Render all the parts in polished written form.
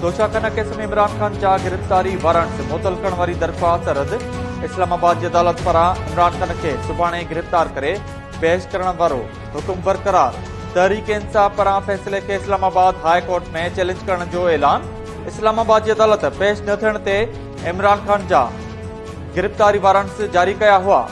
Toshakhana case में इमरान खान जा गिरफ्तारी वारंट मुअतल करण वारी दरख़्वास्त रद्द। इस्लामाबाद जी अदालत पारां इमरान खान के सुभाणे गिरफ्तार करे पेश करण वारो हुकुम बरक़रार। तहरीक इंसाफ पारां फैसले के इस्लामाबाद हाई कोर्ट में चैलेंज करण जो ऐलान। इस्लामाबाद जी अदालत पेश न थियण ते इमरान खान जा गिरफ्तारी वारंट्स जारी कया हुआ।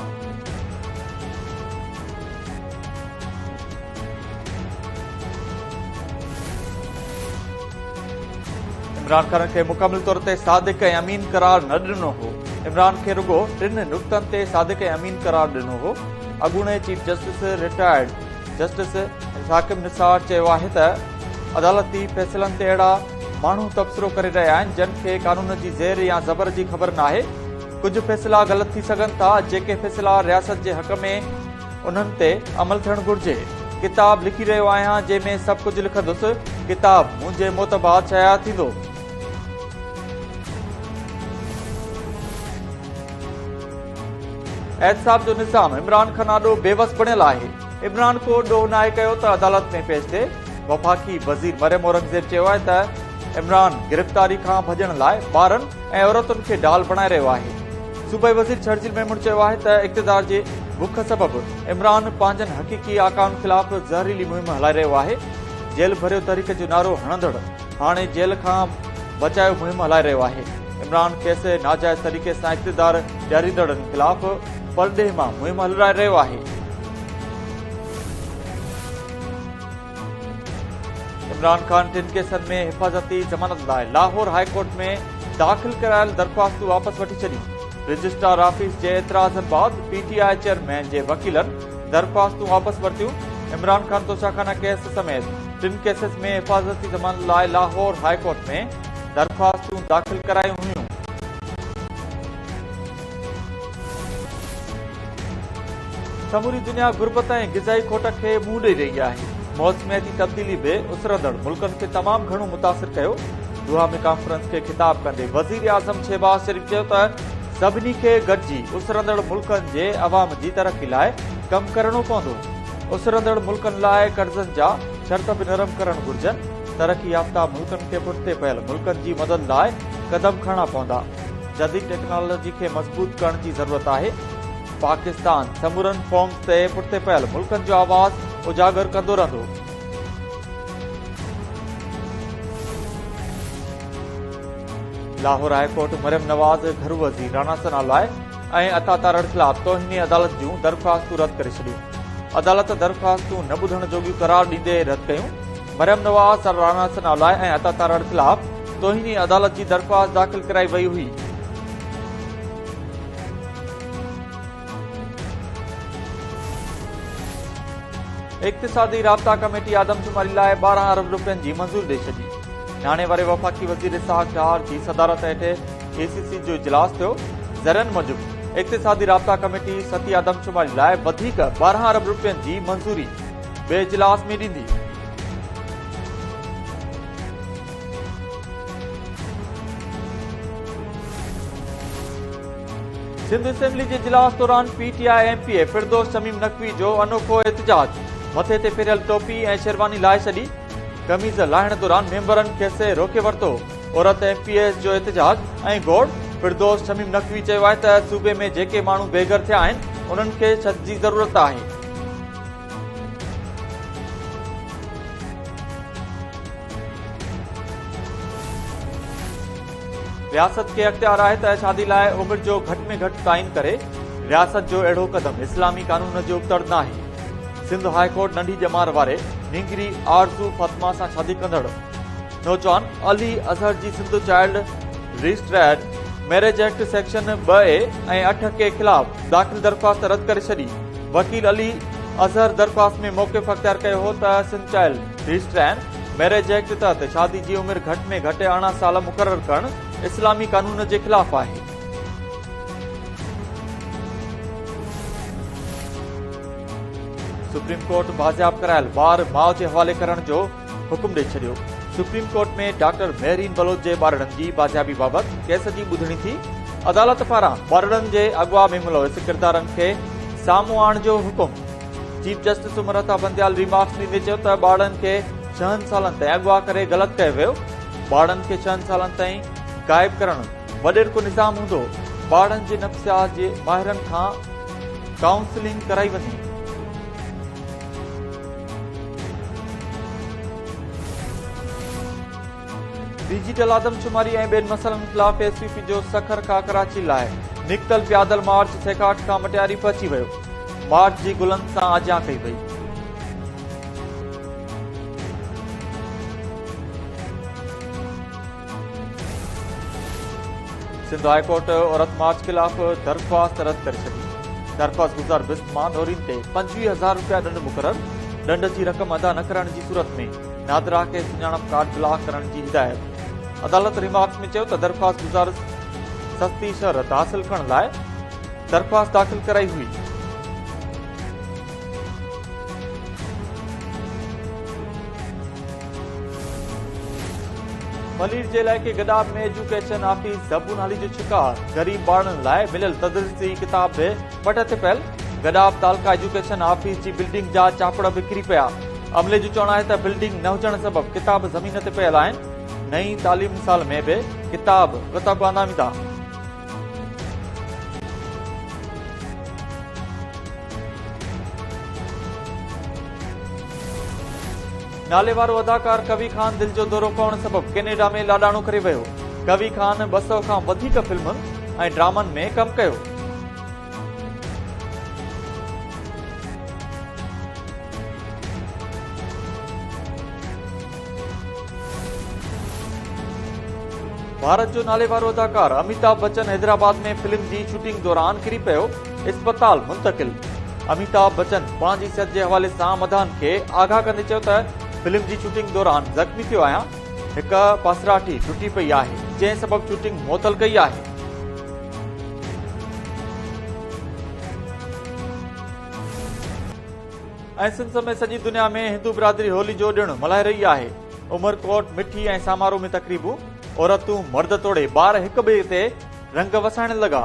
इमरान खान के मुकम्मल तौर ते सादिक ऐं अमीन करार न ॾिनो हो। इमरान खे रुगो 3 नुक़्तनि ते सादिक ऐं अमीन करार ॾिनो हो। अॻूणे चीफ जस्टिस रिटायर्ड जस्टिस हाकिम निसार चयो आहे त अदालती फ़ैसिलनि ते अहिड़ा माण्हू तबसरो करे रहिया आहिनि जिन खे कानून जी ज़ेर या ज़बर जी ख़बर नाहे। कुझु फ़ैसिला ग़लति थी सघनि था। जेके फ़ैसिला रियासत जे हक़ में उन्हनि ते अमल थियणु घुर्जे। किताब लिखी रहियो आहियां जंहिंमें सभु कुझु लिखंदुसि। किताब मुंहिंजे मोतबाद शाया थींदो। एहतसाब जो निज़ाम इमरान खान ॾोह बेवस बणियल आहे। इमरान को ॾोह नाहे कयो त अदालत में पेश थिए। वफ़ाक़ी वज़ीर मरियम औरंगज़ेब चयो आहे त इमरान गिरफ़्तारी खां भॼण लाइ ॿारनि ऐं औरतुनि खे ढाल बणाए रहियो आहे। सूबाई वज़ीर शर्जील मेमून चयो आहे त इक़्तिदार जे बुख सबबि इमरान पंहिंजनि हक़ीक़ी आकाउनि ख़िलाफ़ ज़हरीली मुहिम हलाए रहियो आहे। जेल भरियो तहरीक जो नारो हणंदड़ हाणे जेल खां बचायो मुहिम हलाए रहियो आहे। इमरान कैसे नाजाइज़ तरीक़े सां इक़्तिदार ॾियारींदड़नि ख़िलाफ़ परॾेह मां मुहिम हलाए रहियो आहे। इमरान खान 3 केसनि में हिफ़ाज़ती ज़मानत लाइ लाहौर हाई कोर्ट में दाख़िल करायल दरख़्वास्तूं वापसि वठी छॾियूं। रजिस्ट्रार ऑफिस जे एतिराज़नि बाद PTI चेयरमैन जे वकीलनि दरख़्वास्तूं वापसि वरितियूं। इमरान खान तोशाखाना केस समेत 3 केसनि में हिफ़ाज़ती ज़मानत लाइ लाहौर हाई कोर्ट में दरख़्वास्तूं दाख़िल करायूं हुयूं। समूरी दुनिया गुरबत ऐं ग़िज़ाई खोट खे मुंहुं ॾेई रही आहे। मौसमियाती तब्दीली बि उसरंदड़ मुल्कनि खे तमामु घणो मुतासिर कयो। दुआ में कॉन्फ्रेंस खे ख़िताब कंदे वज़ीर आज़म शहबाज शरीफ़ चयो त सभिनी खे गॾिजी उसरंदड़ मुल्कनि जे अवाम जी तरक़ी लाइ कमु करणो पवंदो। उसरंदड़ मुल्कनि लाइ कर्ज़नि जा शर्त बि नरम करणु घुर्जनि। तरक़ी याफ़्ता मुल्कनि खे पुठिते पयल मुल्कनि जी मदद लाइ क़दम खणणा पवंदा। जदीद टेक्नोलॉजी खे मज़बूत करण जी ज़रूरत आहे। पाकिस्तान समूरनि फ़ॉर्म्स ते पुठिते पयल मुल्कनि जो आवाज़ उजागर कंदो रहंदो। लाहौर हाई कोर्ट मरियम नवाज़ घरू वज़ीर राणा सनालाए ऐं अता तारड़ ख़िलाफ़ तौहीनी अदालत जूं दरख़्वास्तूं रद्द करे छॾियूं। अदालत दरख़्वास्तूं न ॿुधण जोगियूं करार ॾींदे रद्द कयूं। मरियम नवाज़ राणा सनालाए ऐं अता तारड़ ख़िलाफ़ तौहीनी अदालत जी दरख़्वास्त दाख़िल कराई वई हुई। इक़्तिसादी राब्ता कमेटी आदमशुमारी लाइ 12 अरब रुपयनि जी मंज़ूरी ॾेई छॾी। नाणे वारे वफ़ाक़ी वज़ीर इसहाक़ डार जी सदारत हेठि ACC जो इजलास थियो। ज़रियनि मूजिबि इक़्तिसादी राब्ता कमेटी सती आदमशुमारी लाइ वधीक 12 अरब रुपयनि जी मंज़ूरी ॿिए इजलास में ॾींदी। सिंध असेंबली जे इजलास दौरान PTI MPA फिरदौस शमीम नक़वी जो अनोखो एहतजाज। मथे ते फेरियल टोपी ऐं शेरवानी लाहे छॾी। कमीज़ लाहिण दौरान मेंबरनि खेसि रोके वरितो। औरत MPAs जो एहतजाज ऐं गोड़। फिरदौस शमीम नक़वी चयो आहे त सूबे में जेके माण्हू बेघर थिया आहिनि उन्हनि खे छत जी ज़रूरत आहे। रियासत खे अख़्तियार आहे त शादी लाइ उमिरि जो घटि में घटि ताईन करे। रियासत जो अहिड़ो क़दम इस्लामी कानून जो उबतड़ नाहे। सिंध हाई कोर्ट नंढी ॼमार वारे नींगरी आरज़ू फातिमा सां शादी कंदड़ नौजवान अली अज़हर जी Sindh child registered marriage act section 2A ऐं 8 के ख़िलाफ़ दाख़िल दरख़्वास्त रद्द करे छॾी। वकील अली अज़हर दरख़्वास्त में मौक़िफ़ अख़्तियार कयो हो त Sindh child registered marriage act तहत शादी जी उमिरि घटि में घटि 18 साल मुक़ररु करणु इस्लामी कानून जे ख़िलाफ़ आहे। सुप्रीम कोर्ट बाज़ियाब करायल ॿार माउ जे हवाले करण जो हुकुम ॾेई छॾियो। सुप्रीम कोर्ट में डॉक्टर मेहरीन बलोच जे ॿारड़नि जी बाज़ियाबी बाबति केस जी ॿुधणी थी। अदालत पारां ॿारड़नि जे अॻुवा में मुलविस किरदारनि खे साम्हूं आणण जो हुकुम। Chief justice Umar Ata Bandial remarks ॾींदे चयो त ॿारनि खे 6 सालनि ताईं अॻुवा करे ग़लति कयो वियो। ॿारनि खे 6 सालनि ताईं गाइब करण वॾेर को निज़ाम हूंदो। ॿारनि जे नफ़्सियात जे माहिरनि खां काउंसलिंग कराई वञे। डिजिटल आदमशुमारी ऐं ॿियनि मसइलनि ख़िलाफ़ एसपीपी जो सखर खां कराची लाइ निकतल प्यादल मार्च सेखाट खां मटियारी पहुची वियो। मार्च जी गुलनि सां आजियां कई वई। सिंध हाई कोर्ट औरत मार्च खिलाफ़ दरख़्वास्त रद्द करे छॾी। दरख़्वास्त गुज़ार बिस्त मां नौरीन ते 25,000 रुपया ॾंड मुक़रर। ॾंड जी रक़म अदा न करण जी सूरत में नादरा खे सुञाणप कार्ड ब्लॉक करण जी हिदायत। अदालत रिमार्क्स में चयो त दरख़्वास्त गुज़ार सस्ती शहरत हासिल करण लाइ दरख़्वास्त दाख़िल कराई हुई। मलीर जे इलाइक़े गडाब में एजुकेशन ऑफिस ज़बू नाली जो शिकार। गरीब ॿारनि लाइ मिलियल तदरीसी किताब बि वठ ते पियल। गडाब तालका एजुकेशन ऑफिस जी बिल्डिंग जा चापड़ बिखरी पिया। अमले जो चवणु आहे त बिल्डिंग न हुजण सबबि किताब ज़मीन ते पियल आहिनि। नई तालीम साल में भी किताब गताबाना वेंदा। नाले वारो अदाकार कवी खान दिल जो दौरो पवण सबब कैनेडा में लाडाणो करे वियो। कवी खान 200 खां वधीक फिल्मुनि ऐं ड्रामनि में कमु कयो। भारत जो नाले वारो अदाकार अमिताभ बच्चन हैदराबाद में फिल्म की शूटिंग दौरान किरी पियो। अस्पताल मुंतकिल। अमिताभ बच्चन पंहिंजी सिहत के हवाले से मदान के आगाह कंदे चयो त फिल्म की शूटिंग दौरान जख्मी थियो आहियां। एक पासराठी टुटी पई आहे, जंहिं सबब शूटिंग मुअतल कई आहे। सिंध समेत सॼी दुनिया में हिंदू बिरादरी होली जो ॾिणु मल्हाए रही आहे। उमरकोट मिठी ऐं सामारो में तकरीबूं। औरतूं मर्द तोड़े ॿार हिक ॿिए ते रंग वसाइण लॻा।